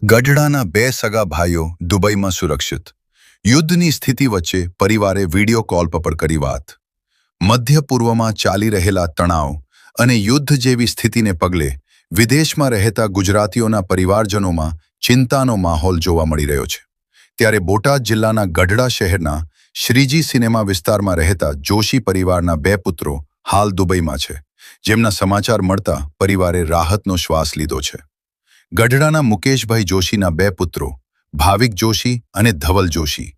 ગઢડાના બે સગા ભાઈઓ દુબઈમાં સુરક્ષિત. યુદ્ધની સ્થિતિ વચ્ચે પરિવારે વિડિયો કોલ પર કરી વાત. મધ્ય પૂર્વમાં ચાલી રહેલા તણાવ અને યુદ્ધ જેવી સ્થિતિને પગલે વિદેશમાં રહેતા ગુજરાતીઓના પરિવારજનોમાં ચિંતાનો માહોલ જોવા મળી રહ્યો છે. ત્યારે બોટાદ જિલ્લાના ગઢડા શહેરના શ્રીજી સિનેમા વિસ્તારમાં રહેતા જોશી પરિવારના બે પુત્રો હાલ દુબઈમાં છે, જેમના સમાચાર મળતા પરિવારે રાહતનો શ્વાસ લીધો છે. ગઢડાના મુકેશભાઈ જોશીના બે પુત્રો ભાવિક જોશી અને ધવલ જોશી,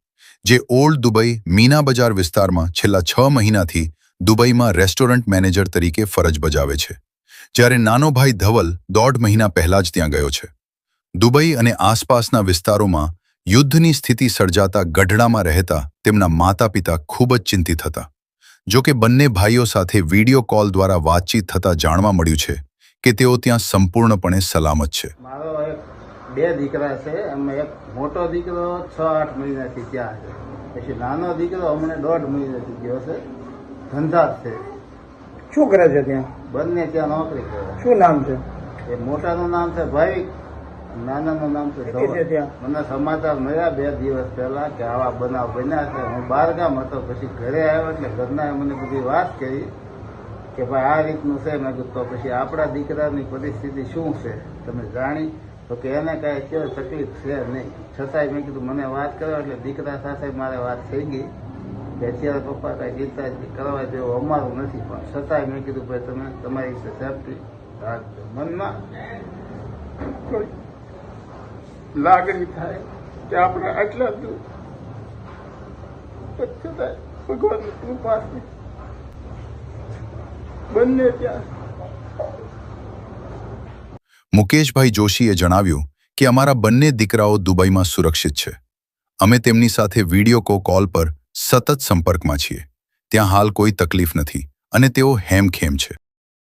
જે ઓલ્ડ દુબઈ મીના બજાર વિસ્તારમાં છેલ્લા 6 મહિનાથી દુબઈમાં રેસ્ટોરન્ટ મેનેજર તરીકે ફરજ બજાવે છે, જ્યારે નાનો ભાઈ ધવલ 1.5 મહિના પહેલા જ ત્યાં ગયો છે. દુબઈ અને આસપાસના વિસ્તારોમાં યુદ્ધની સ્થિતિ સર્જાતા ગઢડામાં રહેતા તેમના માતા પિતા ખૂબ જ ચિંતિત હતા. જો કે બંને ભાઈઓ સાથે વિડિયો કોલ દ્વારા વાતચીત થતાં જાણવા મળ્યું છે કે તેઓ ત્યાં સંપૂર્ણપણે સલામત છે. મારો એક બે દીકરા છે, એમાં એક મોટો દીકરો 6-8 મહિનાથી ત્યાં છે, પછી નાનો દીકરો હમણાં 1.5 મહિનાથી ગયો છે. ધંધા છે. શું કરે છે ત્યાં? બંને ત્યાં નોકરી કરે. શું નામ છે? એ મોટાનું નામ છે ભાવિક, નાનાનું નામ છે ધવલ. મને સમાચાર મળ્યા 2 દિવસ પહેલા કે આવા બનાવ બન્યા છે. હું બહારગામ હતો, પછી ઘરે આવ્યો એટલે ઘરનાએ મને બધી વાત કરી કે ભાઈ આ રીતનું છે. મેં કીધું તો પછી આપણા દીકરાની પરિસ્થિતિ શું છે તમે જાણી? તો કે એને કાંઈ કેવો તકલીફ છે નહીં. છતાંય મેં કીધું મને વાત કરો, એટલે દીકરા સાથે મારે વાત થઈ ગઈ કે અત્યારે પપ્પા કાંઈ ચિંતા કરવા જેવું અમારું નથી, પણ છતાંય મેં કીધું ભાઈ તમે તમારી રીતે સેફટી રાખજો. મનમાં કોઈ લાગણી થાય કે આપણે આટલા દૂર છતાંય ભગવાનની કૃપાથી બંને ત્યાં. મુકેશભાઈ જોશીએ જણાવ્યું કે અમારા બંને દીકરાઓ દુબઈમાં સુરક્ષિત છે. અમે તેમની સાથે વિડિયો કોલ પર સતત સંપર્કમાં છીએ. ત્યાં હાલ કોઈ તકલીફ નથી અને તેઓ હેમખેમ છે.